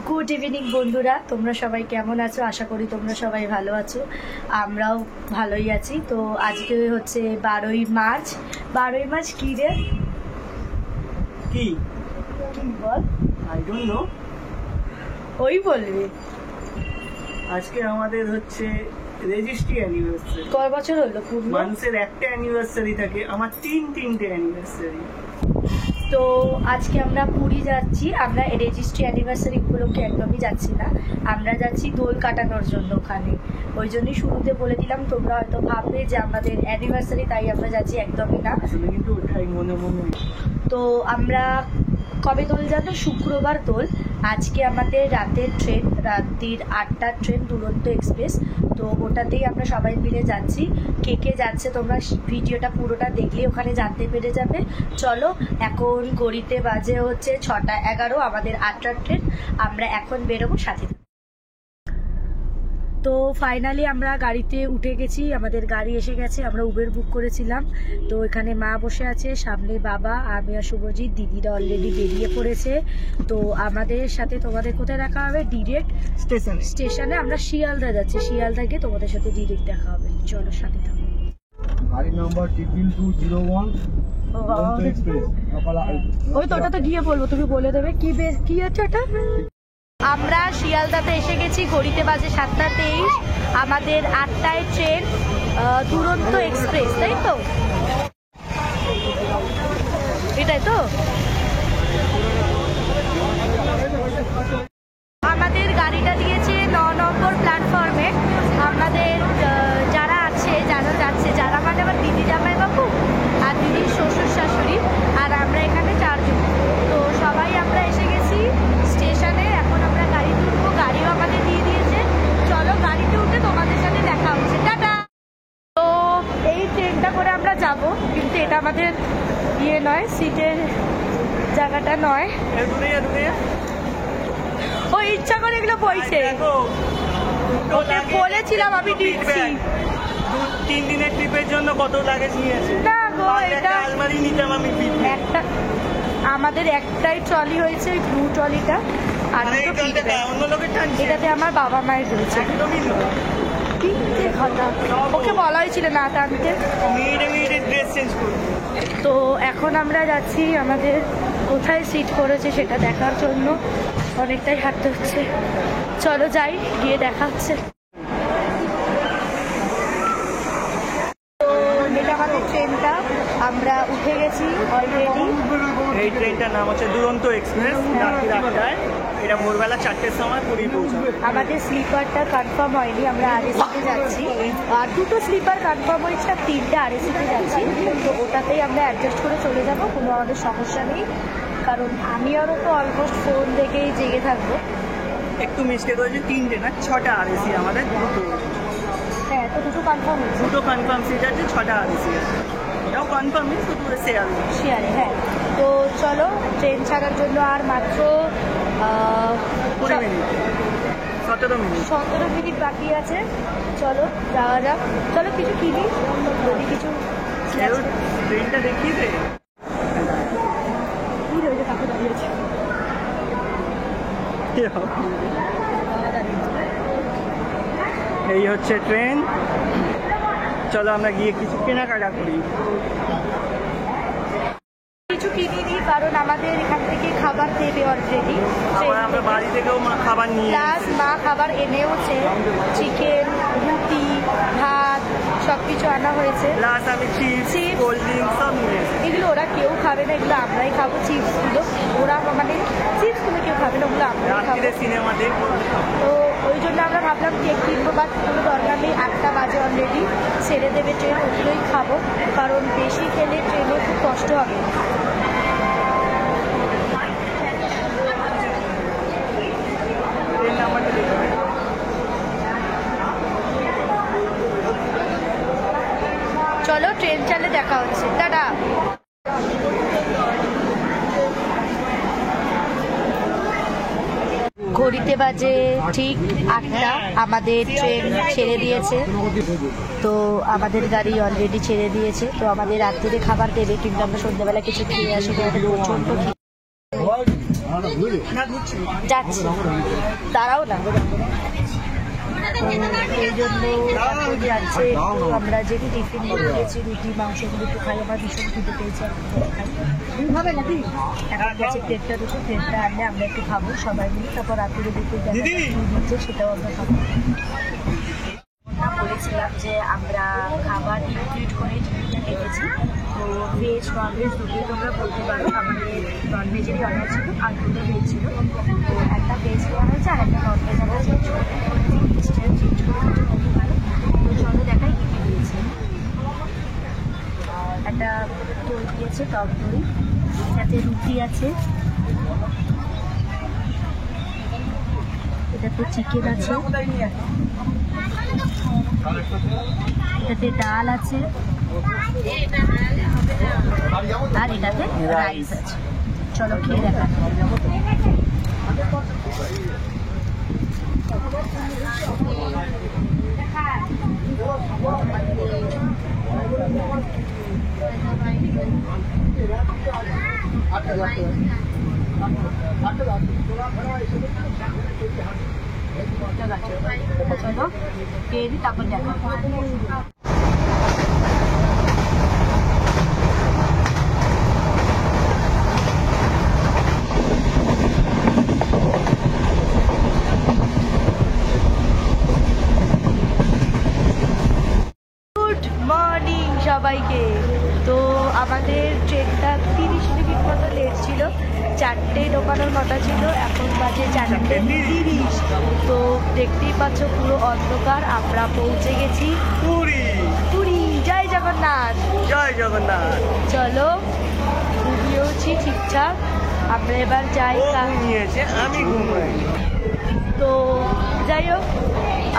Good evening বন্ধুরা, তোমরা সবাই কেমন আছো? আশা করি তোমরা সবাই ভালো আছো, আমরাও ভালোই আছি। তো আজকে হচ্ছে 12ই মার্চ। 12ই মার্চ কি রে? কি বল। I don't know. ওই বলবি। আজকে আমাদের হচ্ছে রেজিস্ট্রি অ্যানিভার্সারি। কয় বছর হলো? মানুষের একটা অ্যানিভার্সারি থাকে, আমার তিনটে অ্যানিভার্সারি। তো আজকে আমরা পুরী যাচ্ছি। আমরা রেজিস্ট্রি অ্যানিভার্সারি উপলক্ষে একদমই যাচ্ছি না, আমরা যাচ্ছি দোল কাটানোর জন্য ওখানে। ওই জন্যই শুরুতে বলে দিলাম, তোমরা হয়তো ভাববে যে আমাদের অ্যানিভার্সারি তাই আমরা যাচ্ছি, একদমই না। আসলে কিন্তু ওটাই মনে তো আমরা কবে দোল জানো? শুক্রবার দোল। আজকে আমাদের রাতের ট্রেন, রাত্রির 8টার ট্রেন দুরন্ত এক্সপ্রেস। তো ওটাতেই আমরা সবাই মিলে যাচ্ছি। কে কে যাচ্ছে তোমরা ভিডিওটা পুরোটা দেখলে ওখানে জানতে পেরে যাবে। চলো, এখন ঘড়িতে বাজে হচ্ছে 6:11, আমাদের 8টার ট্রেন। আমরা এখন বেরোবো, সাথে। তো ফাইনালি আমরা গাড়িতে উঠে গেছি, আমাদের গাড়ি এসে গেছে। আমরা উবের বুক করেছিলাম। তো এখানে মা বসে আছে, সামনে বাবা, আমি আর শুভজিৎ। দিদিরা অলরেডি বেরিয়ে পড়েছে। তো আমাদের সাথে তোমাদের কোথায় দেখা হবে? ডিরেক্ট স্টেশনে। আমরা শিয়ালদা যাচ্ছি, শিয়ালদা গিয়ে তোমাদের সাথে ডিরেক্ট দেখা হবে। চলো, সাথে থাকো। গাড়ি নাম্বার 2201 ওই তো, ওটা তো গিয়ে বলবো, তুমি বলে দেবে কি আছে ওটা। আমরা শিয়ালদাতে এসে গেছি, ঘড়িতে বাজে 7:23। আমাদের 8টায় ট্রেন, দুরন্ত এক্সপ্রেস, তাই তো? এটাই তো। আমাদের গাড়িটা দিয়েছে 9 নম্বর প্ল্যাটফর্মে। আমাদের যারা আছে, যারা যাচ্ছে, যারা মানে আমার দিদি জামাই বাবু আর দিদির শ্বশুর শাশুড়ি, আর আমরা এখানে 4 জন। তো সবাই আমরা এসে গেছি স্টেশনে। এখন আমরা গাড়ি তুলবো, গাড়িও আমাদের দিয়ে দিয়েছে। চলো, গাড়িতে উঠে তোমাদের সাথে দেখা হচ্ছে। টাটা। তো এই ট্রেনটা করে আমরা যাব, কিন্তু এটা আমাদের ইয়ে নয়, সিটের জায়গাটা নয়। ও ইচ্ছা করে এগুলো বইছে। ওকে বলেছিলাম আমি দিচ্ছি। 2-3 দিনের ট্রিপের জন্য কত লাগেজ নিয়েছে? না গো, এটা আলমারি নিতাম আমি। একটা আমাদের একটাই ট্রলি হয়েছে, ওই ব্লু ট্রলিটা। আর অন্য লোকের টানছে। এটাতে আমার বাবা মায়ের রয়েছে। একদমই নয়। তিনটে কথা ওকে বলা হয়েছিল না টানতে। মিনিটে ড্রেস চেঞ্জ করবো। তো এখন আমরা যাচ্ছি আমাদের কোথায় সিট করেছে সেটা দেখার জন্য। অনেকটাই হাঁটতে হচ্ছে, চলো যাই, গিয়ে দেখা হচ্ছে। তো এটা আমাদের ট্রেনটা, আমরা উঠে গেছি অলরেডি। এই ট্রেনটার নাম হচ্ছে দুরন্ত এক্সপ্রেস, রাত্রি 8টায়। এটা ভোরবেলা 4টের সময় পুরী পৌঁছাবে। আমাদের স্লিপারটা কনফার্ম হয়নি, আমরা আরএসিতে যাচ্ছি। আর 2টো স্লিপার কনফার্ম হয়েছে, আর 3টে আরএসিতে যাচ্ছি। তো ওটাতেই আমরা অ্যাডজাস্ট করে চলে যাব, কোনো আমাদের সমস্যা নেই। কারণ আমি আরও তো অলমোস্ট ফোন দেখেই জেগে থাকবো। একটু মিস্টেক হয়েছে, 3টে না 6টা আরএসি আমাদের। হ্যাঁ, তো 2টো কনফার্ম হয়েছে। 2টো কনফার্ম সিট আছে, 6টা আরএসি আছে। এটাও কনফার্ম নেই, শুধু শেয়ারে। হ্যাঁ, তো চলো, ট্রেন ছাড়ার জন্য আর মাত্র 17 মিনিট বাকি আছে। চলো যাওয়া যাক। চলো কিছু কিনি, যদি কিছু ট্রেনটা দেখিয়ে দে। কি রয়েছে, কাকে দাঁড়িয়েছে। এই হচ্ছে ট্রেন। চলো আমরা গিয়ে কিছু কেনাকাটা করি। কিছু কিনিনি, কারণ আমাদের এখান থেকে খাবার দেবে অলরেডি। আমরা বাড়ি থেকেও খাবার নিয়ে, প্লাস মা খাবার এনেওছে, চিকেন, রুটি, ভাত, সব কিছু আনা হয়েছে। প্লাস আমি চিপস, কোল্ড ড্রিঙ্কস সব নিয়েছি। এগুলো ওরা কেউ খাবে না, এগুলো আমরাই খাবো। চিপসগুলো ওরা মানে চিপসগুলো কেউ খাবে না, ওগুলো আমরাই খাবো। সিনেমা দেখবো, তো ওই জন্য আমরা ভাবলাম কেক কিনবো, বা কোনো দরকার নেই। 8টা বাজে অলরেডি, ছেড়ে দেবে ট্রেন, ওগুলোই খাবো। কারণ বেশি খেলে ট্রেনে খুব কষ্ট হবে। চলো, ট্রেন চালে দেখা হচ্ছে। টাটা। ঘড়িতে বাজে ঠিক 8টা, আমাদের ট্রেন ছেড়ে দিয়েছে। তো আমাদের গাড়ি অলরেডি ছেড়ে দিয়েছে। তো আমাদের রাত্রিরে খাবার দেবে, কিন্তু আমরা সন্ধ্যাবেলা কিছু খেয়ে আসি, প্রচণ্ড না ঘুরছি যাচ্ছি, দাঁড়াও না। এই জন্য এখন যাচ্ছে একটু আমরা যে টিফিন খেয়েছি, রুটি মাংসগুলো একটু খাই, আমার ভীষণ খেতে পেয়েছে, এখন গেছে প্লেটটা দুটো, প্লেটটা আনলে আমরা একটু খাবো সবাই মিলে, তারপর রাত্রে দিকে দিচ্ছে সেটাও আমরা খাবো। বলেছিলাম যে আমরা খাবার ইনক্লুড করে টিফিনটা রেখেছি, তো ভেজ ননভেজ দুটোই তোমরা বলতে পারো। আমাদের ননভেজেরই অর্ডার ছিল আর দুটো ভেজ ছিল, তো একটা ভেজ দেওয়া হয়েছে আর একটা ননভেজ আমরা চেঞ্জ করে চেঞ্জ করে বলতে পারো। তো চলো দেখাই কী কী দিয়েছে। একটা দই দিয়েছে, টক দই, এটাতে রুটি আছে, এটাতে চিকেন আছে, এটাতে ডাল আছে, আর এটাতে রাইস আছে। চলো খেয়ে দেখা। চলো খেয়ে দিই, তারপর দেখা। গুড মর্নিং সবাইকে। তো আমাদের ট্রেনটা 30 মিনিট মতো লেট ছিল, 4টে ঢোকানোর কথা ছিল, এখন বাজে 4:30। তো দেখতেই পাচ্ছ পুরো অন্ধকার। আমরা পৌঁছে গেছি পুরী। পুরী। জয় জগন্নাথ। জয় জগন্নাথ। চলো ঘুমিয়েওছি ঠিকঠাক, আমরা এবার যাই। ঘুমিয়েছে, আমি ঘুমাই। তো যাই হোক,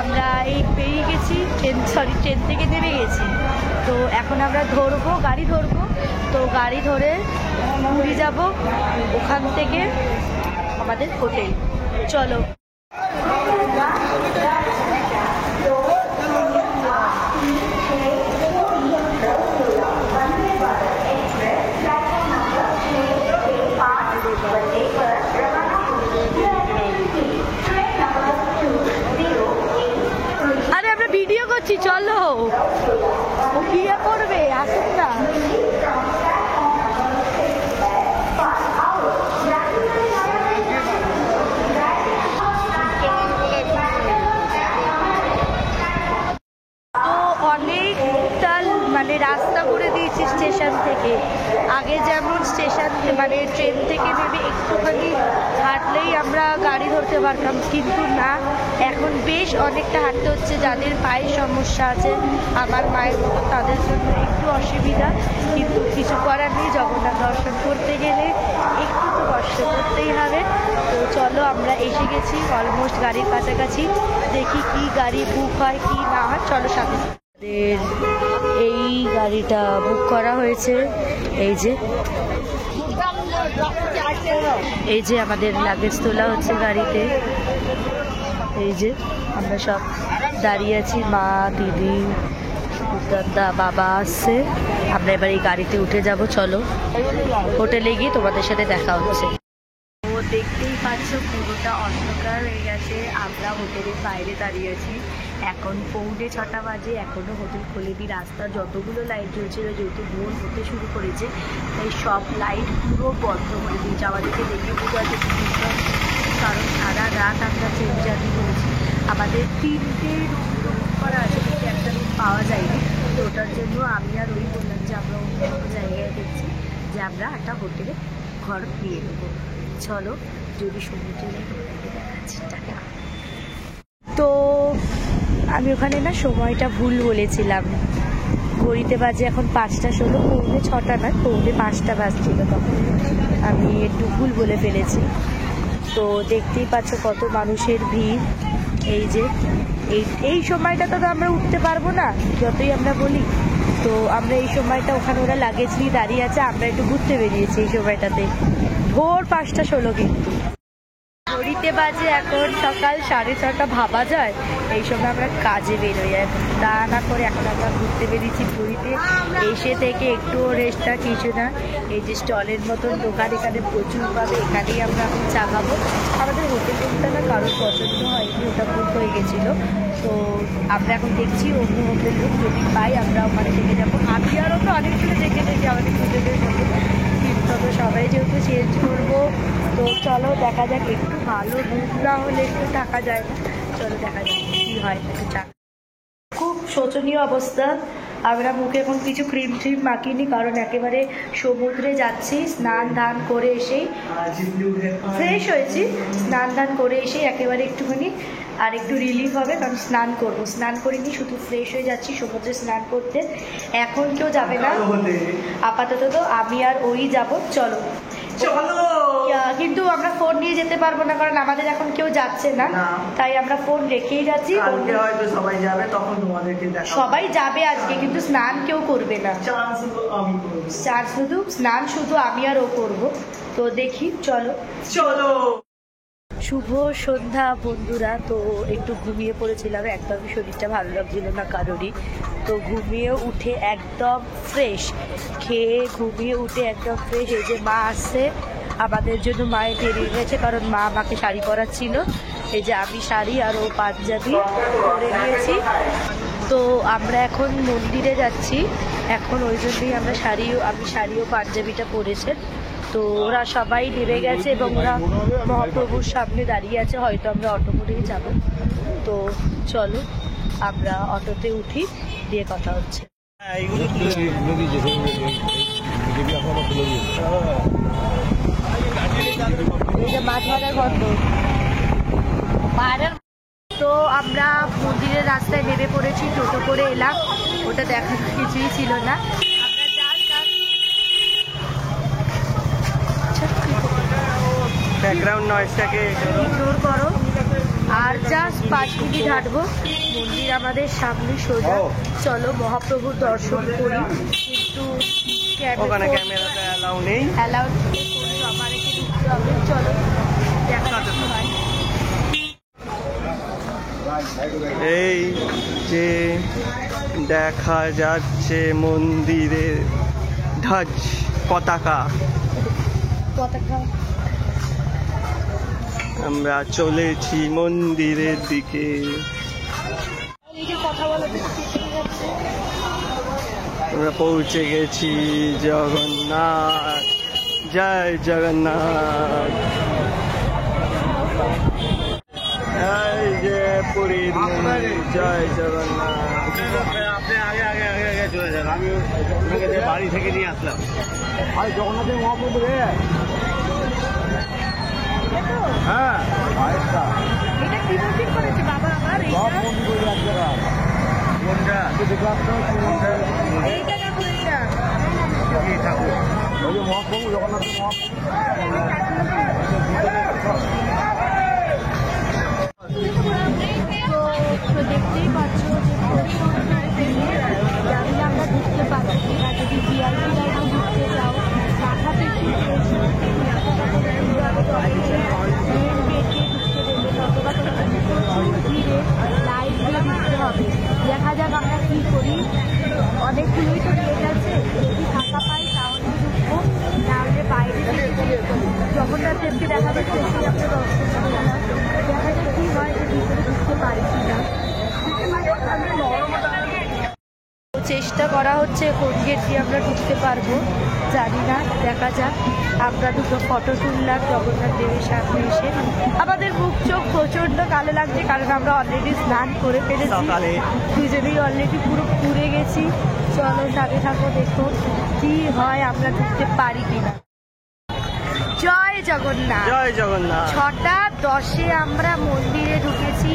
আমরা এই পেরিয়ে গেছি, ট্রেন থেকে নেমে গেছি। তো এখন আমরা গাড়ি ধরবো। তো গাড়ি ধরে পুরী যাব, ওখান থেকে আমাদের হোটেল। চলো। আরে আমরা ভিডিও করছি, চলো। ও ক্রিয়া করবে, আসুন না। অনেকটা মানে রাস্তা করে দিয়েছি স্টেশন থেকে। আগে যেমন স্টেশন মানে ট্রেন থেকে নেমে একটুখানি হাঁটলেই আমরা গাড়ি ধরতে পারতাম, কিন্তু না, এখন বেশ অনেকটা হাঁটতে হচ্ছে। যাদের পায়ের সমস্যা আছে, আমার মায়ের মতো, তাদের জন্য একটু অসুবিধা, কিন্তু কিছু করার নেই। জগন্নাথ দর্শন করতে গেলে একটু তো কষ্ট করতেই হবে। তো চলো, আমরা এসে গেছি অলমোস্ট গাড়ির কাছাকাছি। দেখি কি গাড়ি বুক হয় কি না হয়, চলো সাথে। এই গাড়িটা বুক করা হয়েছে। এই যে আমাদের লাগেজ তোলা হচ্ছে গাড়িতে। এই যে আমরা সব দাঁড়িয়ে আছি, মা, দিদি, দাদা, বাবা আসছে। আমরা এবার এই গাড়িতে উঠে যাব। চলো হোটেলে গিয়ে তোমাদের সাথে দেখা হচ্ছে। ও দেখতেই পাচ্ছ পুরোটা অন্ধকার হয়ে গেছে। আমরা হোটেলের বাইরে দাঁড়িয়ে আছি, এখন 6:45 বাজে, এখনও হোটেল খোলেনি। রাস্তার যতগুলো লাইট জ্বলছিল, যেহেতু ভোর হতে শুরু করেছে, তাই সব লাইট পুরো বন্ধ করে দিয়েছে। আমাদেরকে দেখে বোঝা যাচ্ছে, কারণ সারা রাত আমরা ট্রেন জার্নি করেছি। আমাদের 3টে রুম বুক করা আছে, কিন্তু একটা রুম পাওয়া যায়নি। তো ওটার জন্য আমি আর ওই বললাম যে আমরা অন্য কোনো জায়গায় দেখছি, যে আমরা একটা হোটেলে ঘর নিয়ে নেবো। চলো, যদি সমুদ্রে যাই তোমাদেরকে দেখাচ্ছি। টাটা। তো আমি ওখানে না সময়টা ভুল বলেছিলাম, ঘড়িতে বাজে এখন 5:16, 4:45 না, 4:45 বাজছিল। তখন আমি একটু ভুল বলে ফেলেছি। তো দেখতেই পাচ্ছ কত মানুষের ভিড়। এই যে এই সময়টা তো আমরা উঠতে পারবো না, যতই আমরা বলি। তো আমরা এই সময়টা, ওখানে ওরা লাগেজ নিয়ে দাঁড়িয়ে আছে, আমরা একটু ঘুরতে বেরিয়েছি এই সময়টাতে। ভোর 5:16 কিন্তু। ঘড়িতে ঘড়িতে বাজে এখন সকাল 6:30 ভাবা যায়। এই সময় আমরা কাজে বেরোই, তা না করে এখন আমরা ঘুরতে বেরিয়েছি পুরীতে। এসে থেকে একটুও রেস্ট না, কিছু না। এই যে স্টলের মতন দোকান এখানে প্রচুর পাবে, এখানেই আমরা এখন চা খাবো। আমাদের হোটেল রুমটা না কারোর পছন্দ হয়নি, ওটা বুক হয়ে গেছিলো। তো আমরা এখন দেখছি অন্য হোটেল রুম যদি পাই আমরা ওখানে থেকে যাবো। আমি আরও তো অনেকগুলো দেখে নিয়েছি আমাদের হোটেলের মতো, তবে সবাই যেহেতু চেঞ্জ করবো তো চলো দেখা যাক। একটু ভালো রুম না হলে একটু থাকা যায় না, চলো দেখা যাক কী হয়। একটু চা। খুব শোচনীয় অবস্থা, আমরা মুখে এখন কিছু ক্রিম ট্রিম মাখিনি, কারণ একেবারে সমুদ্রে যাচ্ছি। স্নান ধান করে এসেই ফ্রেশ হয়েছি, স্নান ধান করে এসেই একেবারে একটুখানি আর একটু রিলিফ হবে, কারণ স্নান করবো। স্নান করিনি, শুধু ফ্রেশ হয়ে যাচ্ছি সমুদ্রে স্নান করতে। এখন কেউ যাবে না, আপাতত তো আমি আর ওই যাব। চলো চলো। কিন্তু আমরা ফোন নিয়ে যেতে পারবো না, কারণ আমাদের এখন কেউ যাচ্ছে না, তাই আমরা ফোন রেখেই যাচ্ছি। কালকে হয়তো সবাই যাবে, তখন তোমাদেরকে দেখাবো। সবাই যাবে আজকে, কিন্তু স্নান কেউ করবে না। শুধু স্নান শুধু আমি আর ও করবো। তো দেখি, চলো চলো। শুভ সন্ধ্যা বন্ধুরা। তো একটু ঘুমিয়ে পড়েছিলাম, একদমই শরীরটা ভালো লাগছিল না কারোরই। তো ঘুমিয়ে উঠে একদম ফ্রেশ, খেয়ে ঘুমিয়ে উঠে একদম ফ্রেশ। এই যে মা আসছে আমাদের জন্য, মায়ের দেরি গেছে কারণ মা আমাকে শাড়ি পরাচ্ছিল। এই যে আমি শাড়ি আর ও পাঞ্জাবি পরে নিয়েছি। তো আমরা এখন মন্দিরে যাচ্ছি, এখন ওই জন্যই আমি শাড়ি ও পাঞ্জাবিটা পরেছে। তো ওরা সবাই নেমে গেছে এবং ওরা মহাপ্রভুর সামনে দাঁড়িয়ে আছে, হয়তো আমরা অটো করেই যাব। তো চলো আমরা অটোতে উঠি, দিয়ে কথা হচ্ছে। মাছ ভাজার গন্ধ। তো আমরা মন্দিরের রাস্তায় নেমে পড়েছি, টোটো করে এলাম, ওটা দেখার কিছুই ছিল না। ব্যাকগ্রাউন্ড নয়েজটাকে ইগনোর করো। আর জাস্ট 5 মিনিট হাঁটবো, মন্দির আমাদের সামনে সোজা। চলো মহাপ্রভুর দর্শন করি, কিন্তু ওখানে ক্যামেরাটা অ্যালাউ নেই। অ্যালাউ আমার একে ঢুকতে হবে। চলো দেখা হয়। এই যে দেখা যাচ্ছে মন্দিরের ধ্বজ পতাকা, আমরা চলেছি মন্দিরের দিকে। আমরা পৌঁছে গেছি জগন্নাথ, জয় জগন্নাথ। এই যে পুরীর মন্দির, জয় জগন্নাথ। আপনি আগে আগে আগে আগে চলে যান, আমি বাড়ি থেকে নিয়ে আসলাম। আরে জগন্নাথের মহাপ্রভু রে। হ্যাঁ এটা কি মন্দির করেছে বাবা আমার? সব মন্দির করে এক জায়গা। কোনটা দেখলাম তো? এই জায়গা কোনটা? ঠাকুর ওই যে মহাপ্রভু, জগন্নাথের মহাপ্রভু। তো দেখতেই পাচ্ছ যে আমরা ঢুকতে পারছি না। যদি ভিআইপি লাইনে ঢুকতে চাও টাকা থেকে ধীরে লাইট দিয়ে ঢুকতে হবে। দেখা যাক আমরা কী করি। অনেকগুলোই তো গেট আছে, যদি ফাঁকা পাই তাহলে ঢুকবো, নাহলে বাইরে জগন্নাথ দেবকে দেখা যাচ্ছে সেই আমরা দর্শন করলাম। দেখা যাক কী হয়, যে ভিতরে ঢুকতে পারি কি না। চেষ্টা করা হচ্ছে কোন গেট দিয়ে আমরা ঢুকতে পারবো জানি না, দেখা যাক। আমরা দুটো ফটো তুললাম জগন্নাথ দেবের সামনে এসে। আমাদের মুখ চোখ প্রচণ্ড কালো লাগছে, কারণ আমরা অলরেডি স্নান করে ফেলেছি, দুজনেই অলরেডি পুরো পুড়ে গেছি। চলো সাথে থাকো, দেখো কি হয়, আমরা ঢুকতে পারি কিনা। জয় জগন্নাথ। জয় জগন্নাথ। 6:10 আমরা মন্দিরে ঢুকেছি,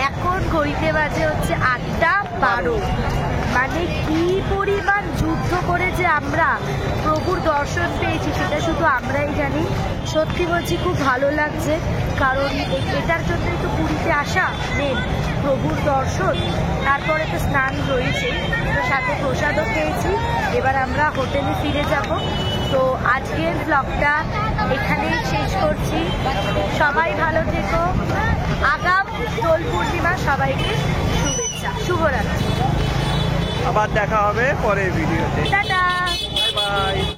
এখন ঘড়িতে বাজে হচ্ছে 8:12। মানে কি পরিমাণ যুদ্ধ করে যে আমরা প্রভুর দর্শন পেয়েছি সেটা শুধু আমরাই জানি। সত্যি বলছি খুব ভালো লাগছে, কারণ এটার জন্যই তো পুরীতে আসা মেন, প্রভুর দর্শন। তারপরে তো স্নান রয়েছে, তো সাথে প্রসাদও পেয়েছি। এবার আমরা হোটেলে ফিরে যাব। তো আজকের ব্লগটা এখানেই শেষ করছি। সবাই ভালো থেকো। আগাম দোল পূর্ণিমা সবাইকে শুভেচ্ছা, শুভরাত্রি। আবার দেখা হবে পরের ভিডিওতে। টাটা। Bye bye.